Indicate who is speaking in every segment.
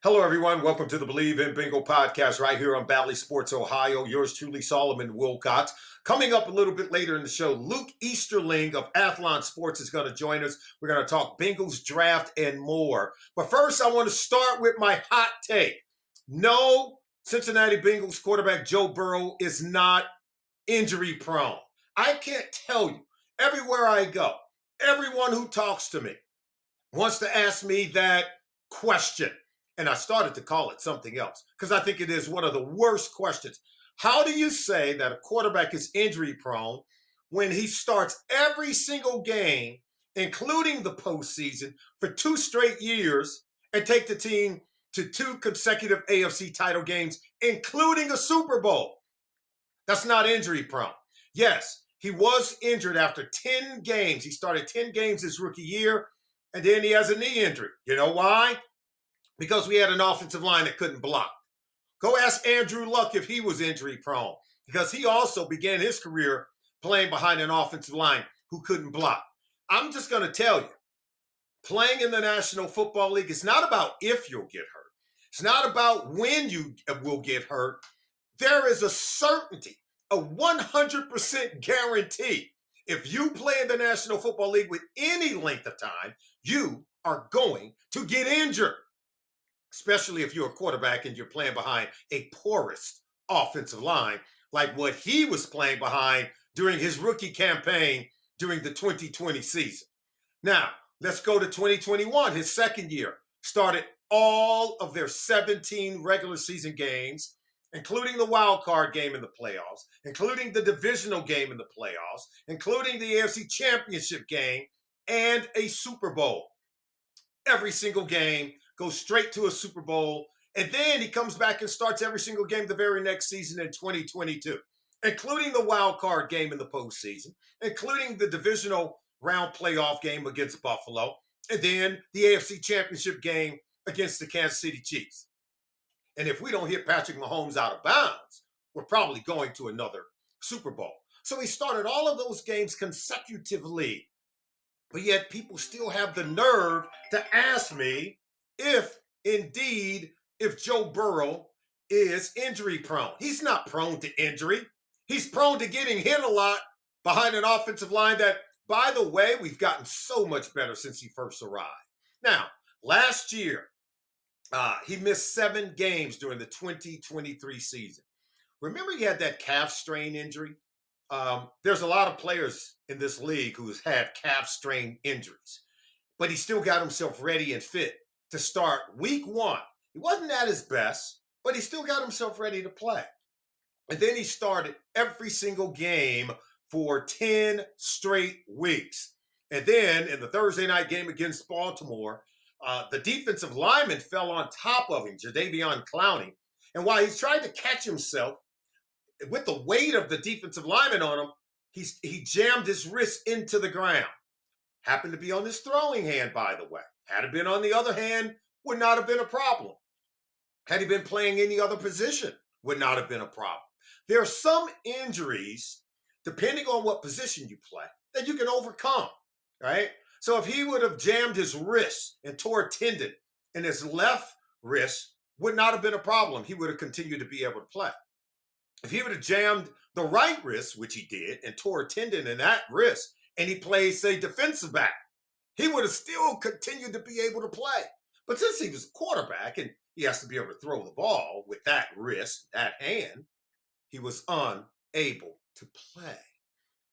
Speaker 1: Hello, everyone. Welcome to the Believe in Bingo podcast right here on Valley Sports, Ohio. Yours truly, Solomon Wilcox. Coming up a little bit later in the show, Luke Easterling of Athlon Sports is going to join us. We're going to talk Bengals draft and more. But first, I want to start with my hot take. No, Cincinnati Bengals quarterback Joe Burrow is not injury prone. I can't tell you, everywhere I go, everyone who talks to me wants to ask me that question. And I started to call it something else because I think it is one of the worst questions. How do you say that a quarterback is injury prone when he starts every single game, including the postseason, for 2 straight years and take the team to 2 consecutive AFC title games, including a Super Bowl? That's not injury prone. Yes, he was injured after 10 games. He started 10 games his rookie year, and then he has a knee injury. You know why? Because we had an offensive line that couldn't block. Go ask Andrew Luck if he was injury prone, because he also began his career playing behind an offensive line who couldn't block. I'm just going to tell you, playing in the National Football League is not about if you'll get hurt. It's not about when you will get hurt. There is a certainty, a 100% guarantee. If you play in the National Football League with any length of time, you are going to get injured, especially if you're a quarterback and you're playing behind a porous offensive line like what he was playing behind during his rookie campaign during the 2020 season. Now, let's go to 2021, his second year. Started all of their 17 regular season games, including the wild card game in the playoffs, including the divisional game in the playoffs, including the AFC Championship game, and a Super Bowl. Every single game, goes straight to a Super Bowl, and then he comes back and starts every single game the very next season in 2022, including the wild card game in the postseason, including the divisional round playoff game against Buffalo, and then the AFC Championship game against the Kansas City Chiefs. And if we don't hit Patrick Mahomes out of bounds, we're probably going to another Super Bowl. So he started all of those games consecutively, but yet people still have the nerve to ask me if Joe Burrow is injury prone. He's not prone to injury. He's prone to getting hit a lot behind an offensive line that, by the way, we've gotten so much better since he first arrived. Now, last year, he missed 7 games during the 2023 season. Remember, he had that calf strain injury? There's a lot of players in this league who's had calf strain injuries, but he still got himself ready and fit to start week 1. He wasn't at his best, but he still got himself ready to play. And then he started every single game for 10 straight weeks. And then in the Thursday night game against Baltimore, the defensive lineman fell on top of him, Jadeveon Clowney. And while he's trying to catch himself with the weight of the defensive lineman on him, he jammed his wrist into the ground. Happened to be on his throwing hand, by the way. Had it been on the other hand, would not have been a problem. Had he been playing any other position, would not have been a problem. There are some injuries, depending on what position you play, that you can overcome, right? So if he would have jammed his wrist and tore a tendon in his left wrist, would not have been a problem. He would have continued to be able to play. If he would have jammed the right wrist, which he did, and tore a tendon in that wrist, and he plays, say, defensive back, he would have still continued to be able to play. But since he was a quarterback and he has to be able to throw the ball with that wrist, that hand, he was unable to play.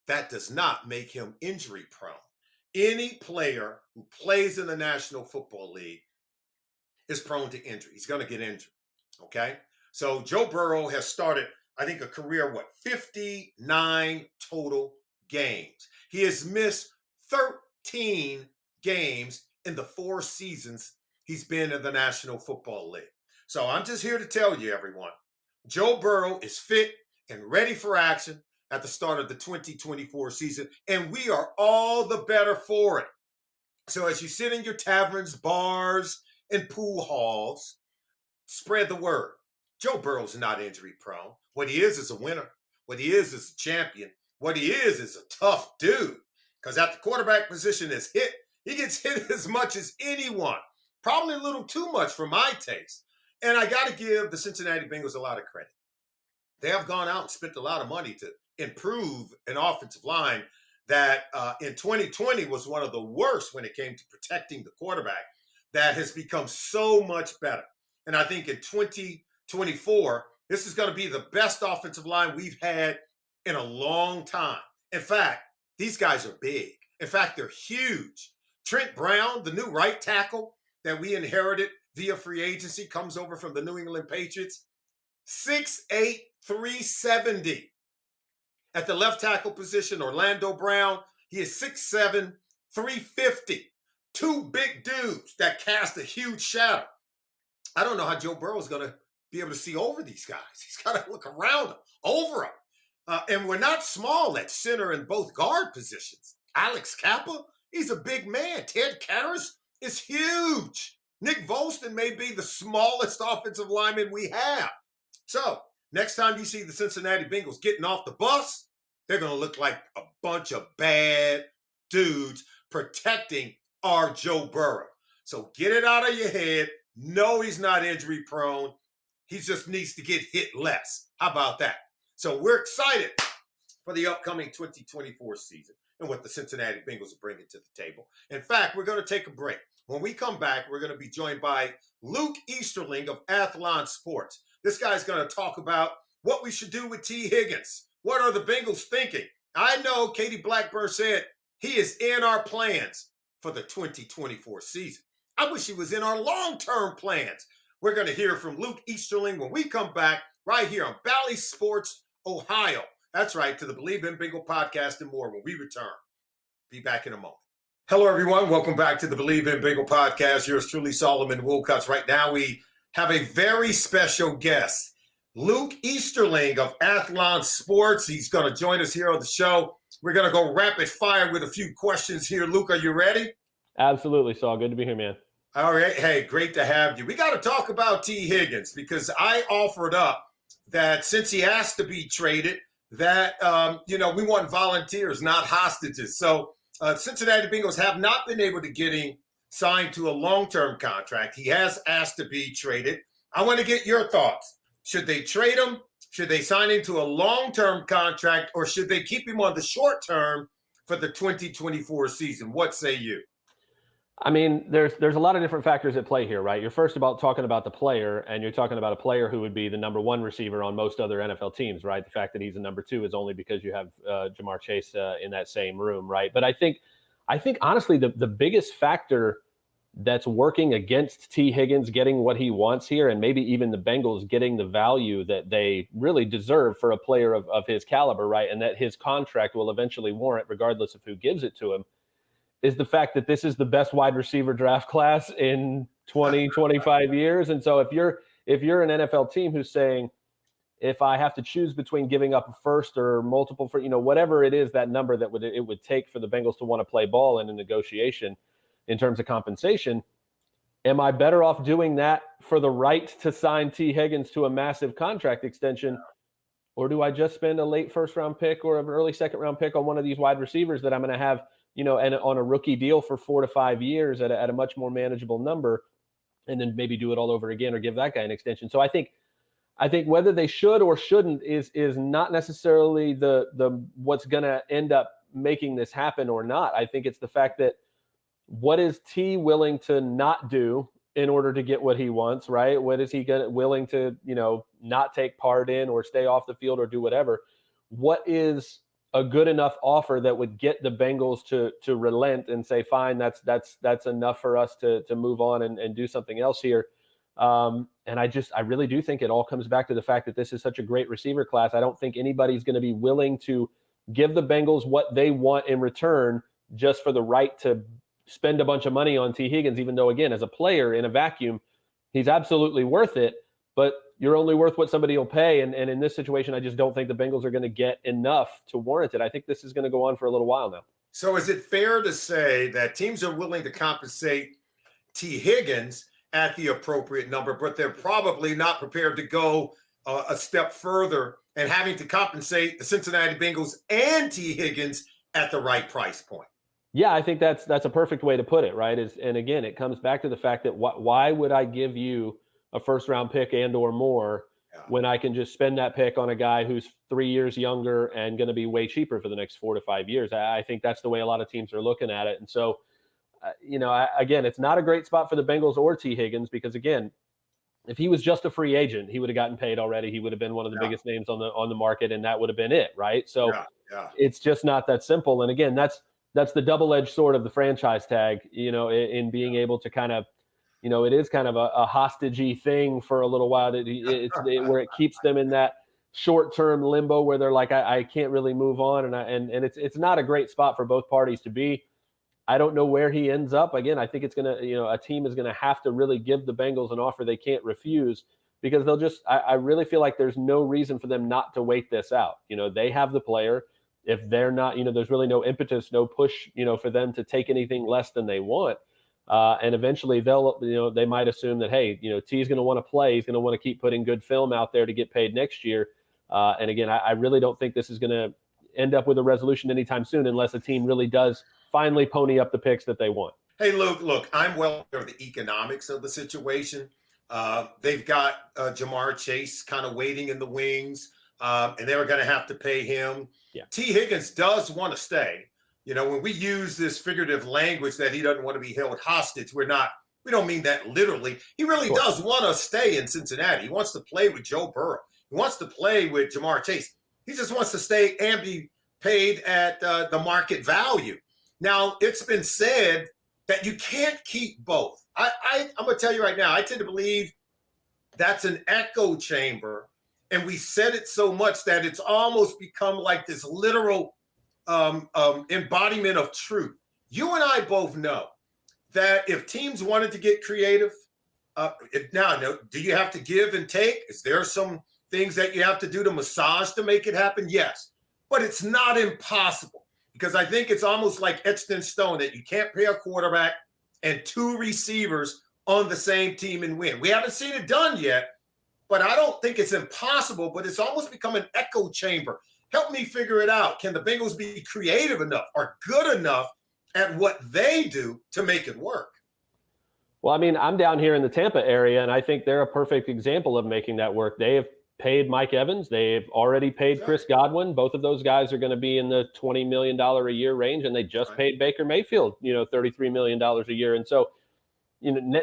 Speaker 1: That does not make him injury prone. Any player who plays in the National Football League is prone to injury. He's going to get injured, okay? So Joe Burrow has started, I think, a career, 59 total games. He has missed 13 games in the 4 seasons he's been in the National Football League. So I'm just here to tell you, everyone, Joe Burrow is fit and ready for action at the start of the 2024 season, and we are all the better for it. So as you sit in your taverns, bars, and pool halls, spread the word. Joe Burrow's not injury prone. What he is a winner. What he is a champion. What he is a tough dude. Because at the quarterback position he gets hit as much as anyone. probably a little too much for my taste. And I got to give the Cincinnati Bengals a lot of credit. They have gone out and spent a lot of money to improve an offensive line that in 2020 was one of the worst when it came to protecting the quarterback, that has become so much better. And I think in 2024, this is going to be the best offensive line we've had in a long time. In fact, these guys are big. In fact, they're huge. Trent Brown, the new right tackle that we inherited via free agency, comes over from the New England Patriots, 6'8", 370. At the left tackle position, Orlando Brown, he is 6'7", 350. Two big dudes that cast a huge shadow. I don't know how Joe Burrow is going to be able to see over these guys. He's got to look around them, over them. And we're not small at center and both guard positions. Alex Kappa, he's a big man. Ted Karras is huge. Nick Volston may be the smallest offensive lineman we have. So next time you see the Cincinnati Bengals getting off the bus, they're going to look like a bunch of bad dudes protecting our Joe Burrow. So get it out of your head. No, he's not injury prone. He just needs to get hit less. How about that? So we're excited for the upcoming 2024 season and what the Cincinnati Bengals are bringing to the table. In fact, we're going to take a break. When we come back, we're going to be joined by Luke Easterling of Athlon Sports. This guy's going to talk about what we should do with T. Higgins. What are the Bengals thinking? I know Katie Blackburn said he is in our plans for the 2024 season. I wish he was in our long-term plans. We're going to hear from Luke Easterling when we come back right here on Bally Sports, Ohio. That's right, to the Believe in Bengal podcast and more when we return. Be back in a moment. Hello, everyone. Welcome back to the Believe in Bengal podcast. Yours truly, Solomon Wilcox. Right now, we have a very special guest, Luke Easterling of Athlon Sports. He's going to join us here on the show. We're going to go rapid fire with a few questions here. Luke, are you ready?
Speaker 2: Absolutely, Saul. Good to be here, man.
Speaker 1: All right. Hey, great to have you. We got to talk about T. Higgins because I offered up that since he has to be traded, that, we want volunteers, not hostages. So Cincinnati Bengals have not been able to get him signed to a long-term contract. He has asked to be traded. I want to get your thoughts. Should they trade him? Should they sign him to a long-term contract, or should they keep him on the short term for the 2024 season? What say you?
Speaker 2: I mean, there's a lot of different factors at play here, right? You're first talking about the player, and you're talking about a player who would be the number one receiver on most other NFL teams, right? The fact that he's a number two is only because you have Jamar Chase in that same room, right? But I think honestly, the biggest factor that's working against T. Higgins getting what he wants here, and maybe even the Bengals getting the value that they really deserve for a player of his caliber, right? And that his contract will eventually warrant, regardless of who gives it to him, is the fact that this is the best wide receiver draft class in 20, 25 years. And so if you're an NFL team who's saying, if I have to choose between giving up a first or multiple for, whatever it is, that number that it would take for the Bengals to want to play ball in a negotiation in terms of compensation, am I better off doing that for the right to sign T. Higgins to a massive contract extension? Or do I just spend a late first round pick or an early second round pick on one of these wide receivers that I'm going to have, and on a rookie deal for 4 to 5 years at a much more manageable number, and then maybe do it all over again or give that guy an extension? So I think whether they should or shouldn't is not necessarily the what's going to end up making this happen or not. I think it's the fact that what is T willing to not do in order to get what he wants, right? What is he willing to, not take part in or stay off the field or do whatever? What is a good enough offer that would get the Bengals to relent and say, fine, that's enough for us to move on and do something else here? And I really do think it all comes back to the fact that this is such a great receiver class. I don't think anybody's going to be willing to give the Bengals what they want in return just for the right to spend a bunch of money on T. Higgins, even though, again, as a player in a vacuum, he's absolutely worth it, but you're only worth what somebody will pay. And in this situation, I just don't think the Bengals are going to get enough to warrant it. I think this is going to go on for a little while now.
Speaker 1: So is it fair to say that teams are willing to compensate T. Higgins at the appropriate number, but they're probably not prepared to go a step further and having to compensate the Cincinnati Bengals and T. Higgins at the right price point?
Speaker 2: Yeah, I think that's a perfect way to put it, right? And again, it comes back to the fact that why would I give you a first round pick and or more
Speaker 1: Yeah.
Speaker 2: when I can just spend that pick on a guy who's 3 years younger and going to be way cheaper for the next 4 to 5 years? I think that's the way a lot of teams are looking at it. And so, again, it's not a great spot for the Bengals or T. Higgins because again, if he was just a free agent, he would have gotten paid already. He would have been one of the
Speaker 1: Yeah.
Speaker 2: biggest names on the market, and that would have been it, right? So
Speaker 1: Yeah. Yeah.
Speaker 2: it's just not that simple. And again, that's the double-edged sword of the franchise tag, in being able to kind of, it is kind of a hostage-y thing for a little while where it keeps them in that short-term limbo where they're like, I can't really move on. And it's not a great spot for both parties to be. I don't know where he ends up. Again, I think it's going to, a team is going to have to really give the Bengals an offer they can't refuse because they'll just, I really feel like there's no reason for them not to wait this out. They have the player. If they're not, there's really no impetus, no push, for them to take anything less than they want. And eventually they might assume that, hey, T's going to want to play. He's going to want to keep putting good film out there to get paid next year. And again, I really don't think this is going to end up with a resolution anytime soon unless a team really does finally pony up the picks that they want.
Speaker 1: Hey, Luke, look, I'm well aware of the economics of the situation. They've got Jamar Chase kind of waiting in the wings, and they were going to have to pay him.
Speaker 2: Yeah.
Speaker 1: T. Higgins does want to stay. When we use this figurative language that he doesn't want to be held hostage, we don't mean that literally. He really does want to stay in Cincinnati. He wants to play with Joe Burrow. He wants to play with Jamar Chase. He just wants to stay and be paid at the market value. Now, it's been said that you can't keep both. I'm going to tell you right now, I tend to believe that's an echo chamber. And we said it so much that it's almost become like this literal embodiment of truth. You and I both know that if teams wanted to get creative, do you have to give and take? Is there some things that you have to do to massage to make it happen? Yes, but it's not impossible. Because I think it's almost like etched in stone that you can't pay a quarterback and two receivers on the same team and win. We haven't seen it done yet, but I don't think it's impossible, but it's almost become an echo chamber. Help me figure it out. Can the Bengals be creative enough or good enough at what they do to make it work?
Speaker 2: Well, I mean, I'm down here in the Tampa area, and I think they're a perfect example of making that work. They have paid Mike Evans. They've already paid Chris Godwin. Both of those guys are going to be in the $20 million a year range, and they just paid Baker Mayfield, $33 million a year. And so,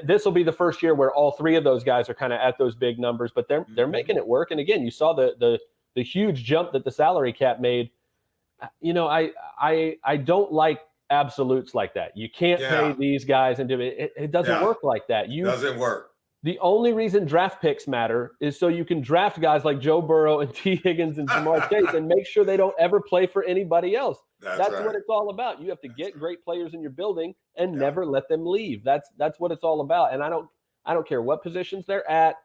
Speaker 2: this will be the first year where all three of those guys are kind of at those big numbers, but they're making it work. And again, you saw the huge jump that the salary cap made. I don't like absolutes like that. You can't pay these guys and do it. It doesn't work like that.
Speaker 1: Doesn't work.
Speaker 2: The only reason draft picks matter is so you can draft guys like Joe Burrow and T. Higgins and Jamar Chase and make sure they don't ever play for anybody else. That's right. What it's all about. You have to get great players in your building and never let them leave. That's what it's all about. And I don't care what positions they're at.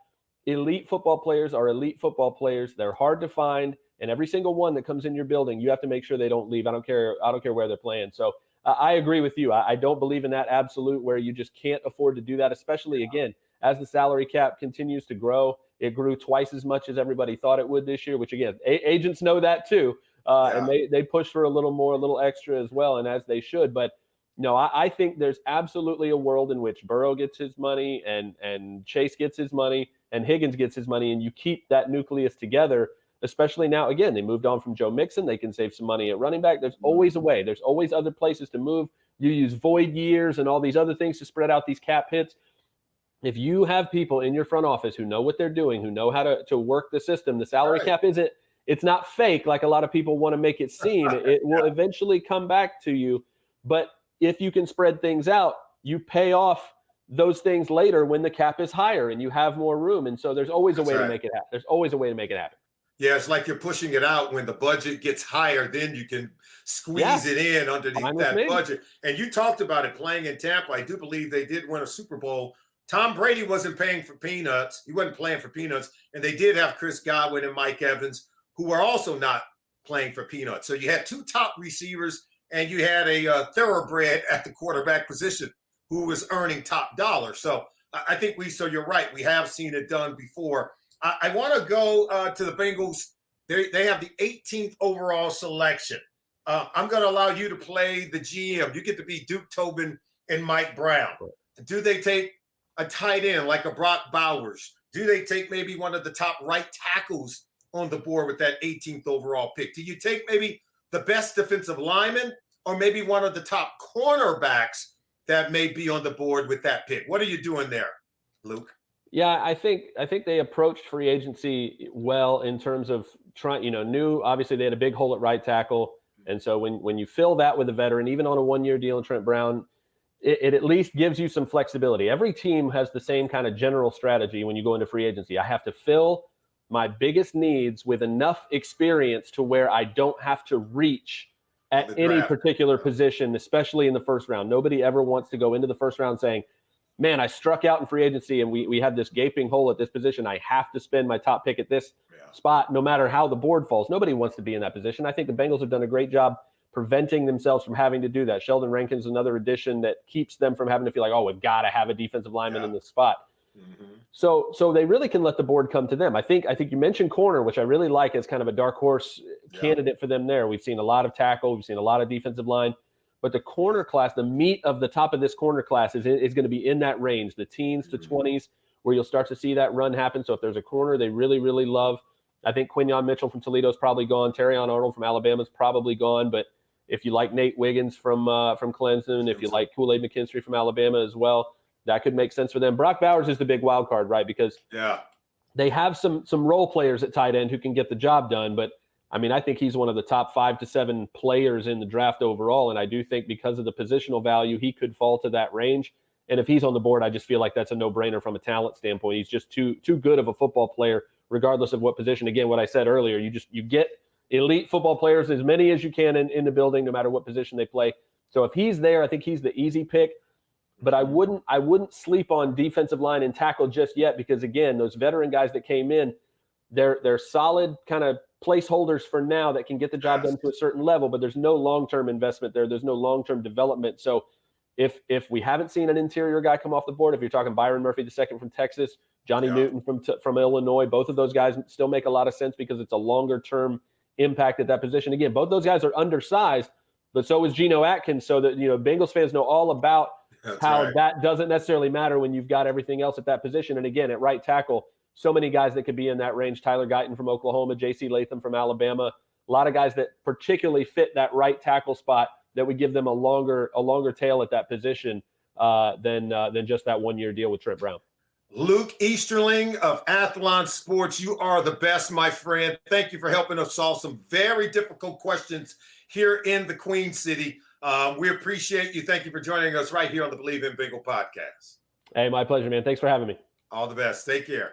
Speaker 2: Elite football players are elite football players. They're hard to find, and every single one that comes in your building, you have to make sure they don't leave. I don't care where they're playing. So I agree with you. I don't believe in that absolute where you just can't afford to do that, especially again. As the salary cap continues to grow, it grew twice as much as everybody thought it would this year, which again, agents know that too. And they push for a little extra as well, and as they should. But no, I think there's absolutely a world in which Burrow gets his money and Chase gets his money and Higgins gets his money, and you keep that nucleus together, especially now. Again, they moved on from Joe Mixon. They can save some money at running back. There's always a way. There's always other places to move. You use void years and all these other things to spread out these cap hits. If you have people in your front office who know what they're doing, who know how to work the system, the salary cap it's not fake like a lot of people want to make it seem. It will eventually come back to you. But if you can spread things out, you pay off those things later when the cap is higher and you have more room. And so there's always a way to make it happen. There's always a way to make it happen.
Speaker 1: Yeah, it's like you're pushing it out. When the budget gets higher, then you can squeeze it in underneath that budget. And you talked about it playing in Tampa. I do believe they did win a Super Bowl. Tom Brady wasn't paying for peanuts. He wasn't playing for peanuts. And they did have Chris Godwin and Mike Evans, who were also not playing for peanuts. So you had two top receivers, and you had a thoroughbred at the quarterback position who was earning top dollar. So I think so you're right. We have seen it done before. I want to go to the Bengals. They have the 18th overall selection. I'm going to allow you to play the GM. You get to be Duke Tobin and Mike Brown. Do they take a tight end like a Brock Bowers? Do they take maybe one of the top right tackles on the board with that 18th overall pick? Do you take maybe the best defensive lineman or maybe one of the top cornerbacks that may be on the board with that pick? What are you doing there, Luke?
Speaker 2: Yeah, I think they approached free agency well in terms of trying, knew obviously they had a big hole at right tackle. And so when you fill that with a veteran, even on a 1-year deal in Trent Brown, it at least gives you some flexibility. Every team has the same kind of general strategy when you go into free agency. I have to fill my biggest needs with enough experience to where I don't have to reach at any particular position, especially in the first round. Nobody ever wants to go into the first round saying, man, I struck out in free agency and we have this gaping hole at this position. I have to spend my top pick at this spot no matter how the board falls. Nobody wants to be in that position. I think the Bengals have done a great job preventing themselves from having to do that. Sheldon Rankin's another addition that keeps them from having to feel like, oh, we've got to have a defensive lineman in this spot. Mm-hmm. So they really can let the board come to them. I think you mentioned corner, which I really like as kind of a dark horse candidate for them there. We've seen a lot of tackle. We've seen a lot of defensive line. But the corner class, the meat of the top of this corner class is going to be in that range, the teens to 20s, where you'll start to see that run happen. So if there's a corner they really, really love, I think Quinyon Mitchell from Toledo is probably gone. Terrion Arnold from Alabama is probably gone. But if you like Nate Wiggins from Clemson, if you like Kool-Aid McKinstry from Alabama as well, that could make sense for them. Brock Bowers is the big wild card, right? Because they have some role players at tight end who can get the job done. But I mean, I think he's one of the top 5 to 7 players in the draft overall. And I do think because of the positional value, he could fall to that range. And if he's on the board, I just feel like that's a no-brainer from a talent standpoint. He's just too good of a football player, regardless of what position. Again, what I said earlier, you get elite football players, as many as you can in the building, no matter what position they play. So if he's there, I think he's the easy pick. But I wouldn't sleep on defensive line and tackle just yet, because again, those veteran guys that came in, they're solid kind of placeholders for now that can get the job done to a certain level, but there's no long-term investment there. There's no long-term development. So if we haven't seen an interior guy come off the board, if you're talking Byron Murphy II from Texas, Johnny Newton from Illinois, both of those guys still make a lot of sense because it's a longer-term impact at that position. Again, both those guys are undersized, but so is Geno Atkins. So that, Bengals fans know all about that doesn't necessarily matter when you've got everything else at that position. And again, at right tackle, so many guys that could be in that range. Tyler Guyton from Oklahoma, J.C. Latham from Alabama, a lot of guys that particularly fit that right tackle spot that would give them a longer tail at that position than just that 1-year deal with Trent Brown.
Speaker 1: Luke Easterling of Athlon Sports, you are the best, my friend. Thank you for helping us solve some very difficult questions here in the Queen City. We appreciate you. Thank you for joining us right here on the Believe in Bengal podcast.
Speaker 2: Hey, my pleasure, man. Thanks for having me.
Speaker 1: All the best. Take care.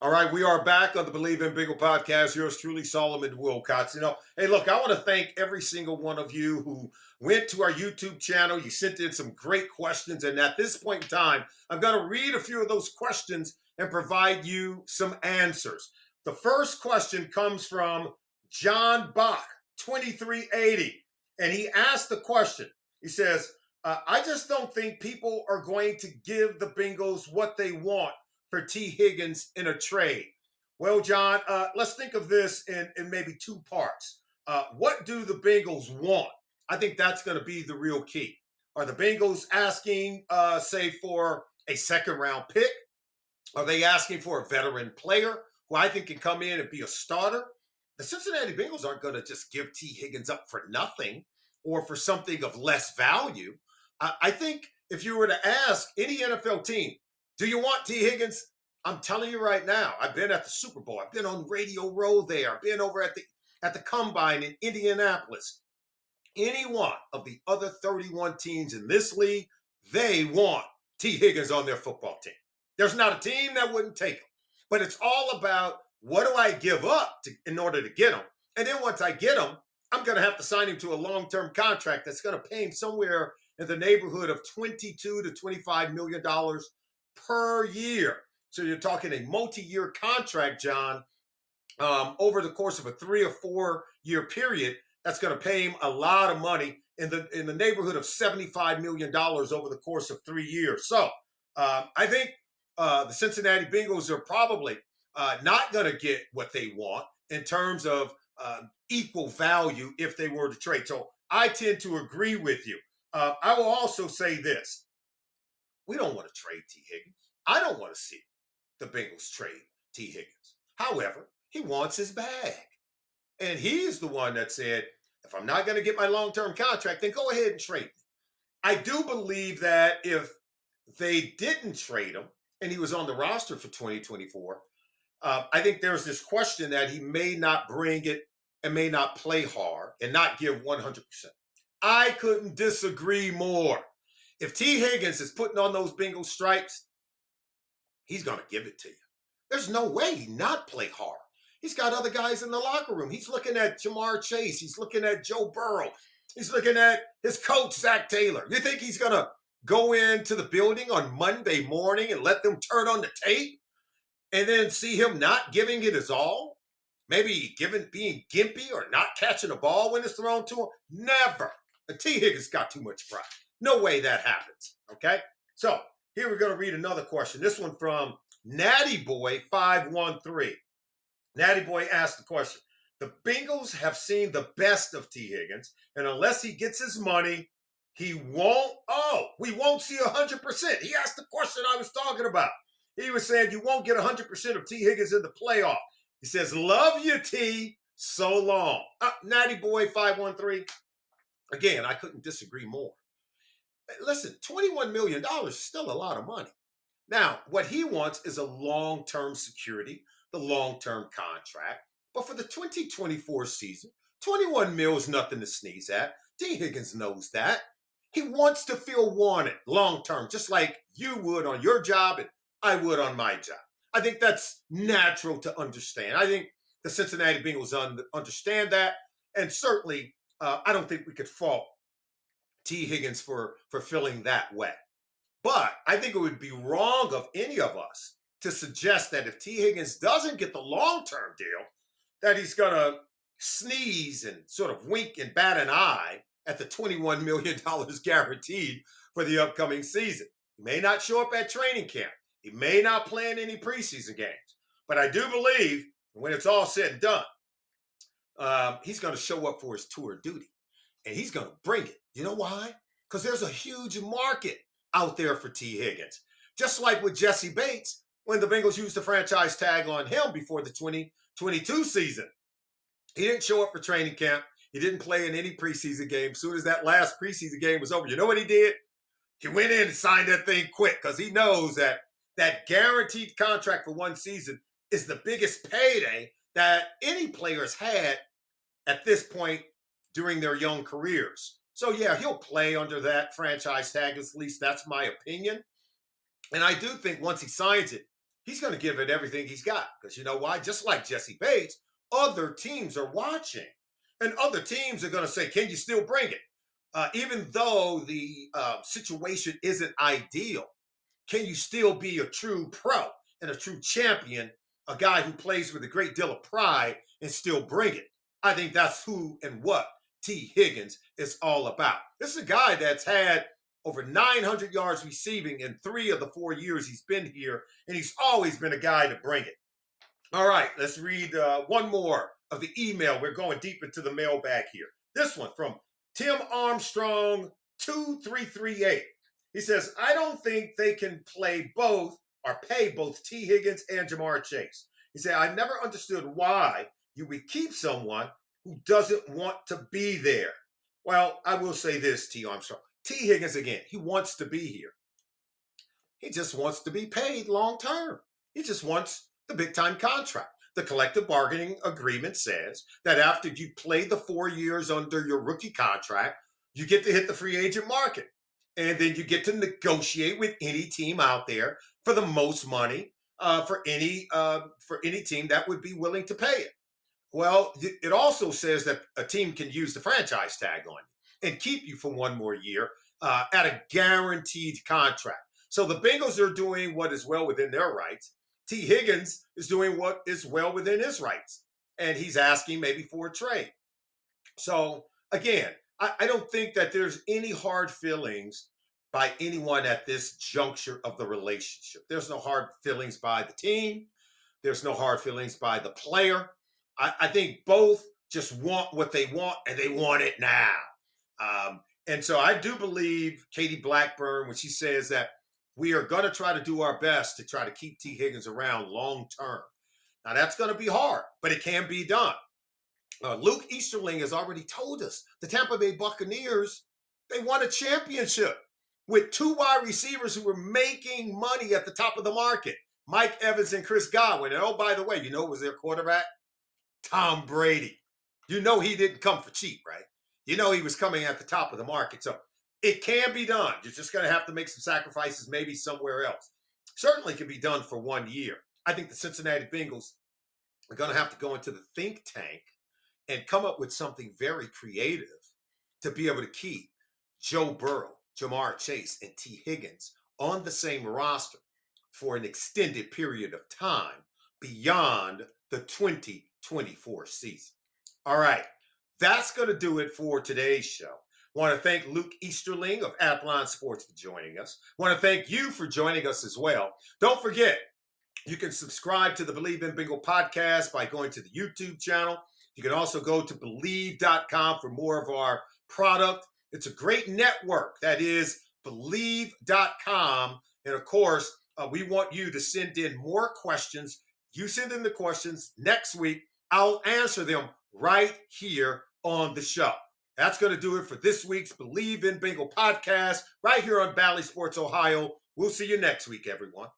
Speaker 1: All right, we are back on the Believe in Bengal podcast. Yours truly, Solomon Wilcox. Hey, look, I want to thank every single one of you who went to our YouTube channel. You sent in some great questions, and at this point in time, I'm going to read a few of those questions and provide you some answers. The first question comes from John Bach, 2380, and he asked the question. He says, I just don't think people are going to give the Bengals what they want for T. Higgins in a trade. Well, John, let's think of this in maybe 2 parts. What do the Bengals want? I think that's going to be the real key. Are the Bengals asking, say, for a second-round pick? Are they asking for a veteran player who I think can come in and be a starter? The Cincinnati Bengals aren't going to just give T. Higgins up for nothing or for something of less value. I think if you were to ask any NFL team, do you want T. Higgins? I'm telling you right now, I've been at the Super Bowl. I've been on Radio Row there. I've been over at the Combine in Indianapolis. Any one of the other 31 teams in this league, they want T. Higgins on their football team. There's not a team that wouldn't take him. But it's all about, what do I give up in order to get him? And then once I get him, I'm going to have to sign him to a long-term contract that's going to pay him somewhere in the neighborhood of $22 to $25 million per year. So you're talking a multi-year contract, John, over the course of a 3 or 4 year period. That's going to pay him a lot of money in the neighborhood of $75 million over the course of 3 years. So I think the Cincinnati Bengals are probably not going to get what they want in terms of equal value if they were to trade. So I tend to agree with you. I will also say this: we don't want to trade T. Higgins. I don't want to see the Bengals trade T. Higgins. However, he wants his bag. And he's the one that said, if I'm not going to get my long term contract, then go ahead and trade me. I do believe that if they didn't trade him and he was on the roster for 2024, I think there's this question that he may not bring it and may not play hard and not give 100%. I couldn't disagree more. If T. Higgins is putting on those Bengals stripes, he's going to give it to you. There's no way he not play hard. He's got other guys in the locker room. He's looking at Jamar Chase. He's looking at Joe Burrow. He's looking at his coach, Zach Taylor. You think he's going to go into the building on Monday morning and let them turn on the tape and then see him not giving it his all? Maybe being gimpy or not catching a ball when it's thrown to him? Never. T. Higgins got too much pride. No way that happens. Okay? So here we're going to read another question. This one from Natty Boy 513. Natty Boy asked the question: the Bengals have seen the best of T. Higgins, and unless he gets his money, we won't see 100%. He asked the question I was talking about. He was saying you won't get 100% of T. Higgins in the playoff. He says, love you, T. So long. Natty Boy 513. Again, I couldn't disagree more. Listen, $21 million is still a lot of money. Now, what he wants is a long-term security, the long-term contract. But for the 2024 season, 21 mil is nothing to sneeze at. T. Higgins knows that. He wants to feel wanted long-term, just like you would on your job and I would on my job. I think that's natural to understand. I think the Cincinnati Bengals understand that. And certainly, I don't think we could fault T. Higgins for feeling that way. But I think it would be wrong of any of us to suggest that if T. Higgins doesn't get the long-term deal, that he's going to sneeze and sort of wink and bat an eye at the $21 million guaranteed for the upcoming season. He may not show up at training camp. He may not play in any preseason games. But I do believe when it's all said and done, he's going to show up for his tour of duty. And he's going to bring it. You know why? Because there's a huge market out there for T. Higgins. Just like with Jesse Bates, when the Bengals used the franchise tag on him before the 2022 season. He didn't show up for training camp. He didn't play in any preseason game. As soon as that last preseason game was over, you know what he did? He went in and signed that thing quick because he knows that that guaranteed contract for one season is the biggest payday that any player's had at this point during their young careers. So, yeah, he'll play under that franchise tag. At least that's my opinion. And I do think once he signs it, he's going to give it everything he's got. Because you know why? Just like Jesse Bates, other teams are watching. And other teams are going to say, can you still bring it? Even though the situation isn't ideal, can you still be a true pro and a true champion, a guy who plays with a great deal of pride and still bring it? I think that's who and what T. Higgins is all about. This is a guy that's had over 900 yards receiving in 3 of the 4 years he's been here, and he's always been a guy to bring it. All right, let's read one more of the email. We're going deep into the mailbag here. This one from Tim Armstrong 2338. He says, I don't think they can play both or pay both T. Higgins and Jamar Chase. He said, I never understood why you would keep someone who doesn't want to be there. Well, I will say this, T. Armstrong. T. Higgins, again, he wants to be here. He just wants to be paid long term. He just wants the big time contract. The collective bargaining agreement says that after you play the 4 years under your rookie contract, you get to hit the free agent market. And then you get to negotiate with any team out there for the most money for any team that would be willing to pay it. Well, it also says that a team can use the franchise tag on you and keep you for 1 more year at a guaranteed contract. So the Bengals are doing what is well within their rights. T. Higgins is doing what is well within his rights. And he's asking maybe for a trade. So again, I don't think that there's any hard feelings by anyone at this juncture of the relationship. There's no hard feelings by the team. There's no hard feelings by the player. I think both just want what they want, and they want it now. And so I do believe Katie Blackburn when she says that we are going to try to do our best to try to keep T. Higgins around long term. Now, that's going to be hard, but it can be done. Luke Easterling has already told us the Tampa Bay Buccaneers, they won a championship with two wide receivers who were making money at the top of the market, Mike Evans and Chris Godwin. And oh, by the way, you know who was their quarterback? Tom Brady. You know he didn't come for cheap, right? You know he was coming at the top of the market. So it can be done. You're just going to have to make some sacrifices maybe somewhere else. Certainly can be done for 1 year. I think the Cincinnati Bengals are going to have to go into the think tank and come up with something very creative to be able to keep Joe Burrow, Jamar Chase, and T. Higgins on the same roster for an extended period of time beyond the 2024 season. All right, that's going to do it for today's show. Want to thank Luke Easterling of Athlon Sports for joining us. Want to thank you for joining us as well. Don't forget, you can subscribe to the Believe in Bengal podcast by going to the YouTube channel. You can also go to Believe.com for more of our product. It's a great network. That is Believe.com. And of course, we want you to send in more questions. You send in the questions next week. I'll answer them right here on the show. That's going to do it for this week's Believe in Bengal podcast right here on Bally Sports Ohio. We'll see you next week, everyone.